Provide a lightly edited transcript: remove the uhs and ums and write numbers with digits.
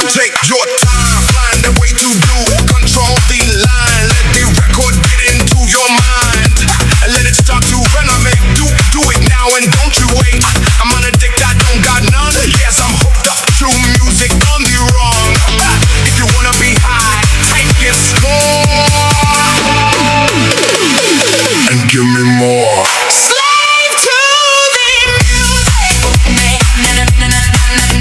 Take your time, find a way to do. Control the line, let the record get into your mind. And let it start to renovate. Do it now and don't you wait. I'm an addict, I don't got none. Yes, I'm hooked up to music on the wrong. If you wanna be high, take it slow. And give me more. Slave to the music. Na na na na na na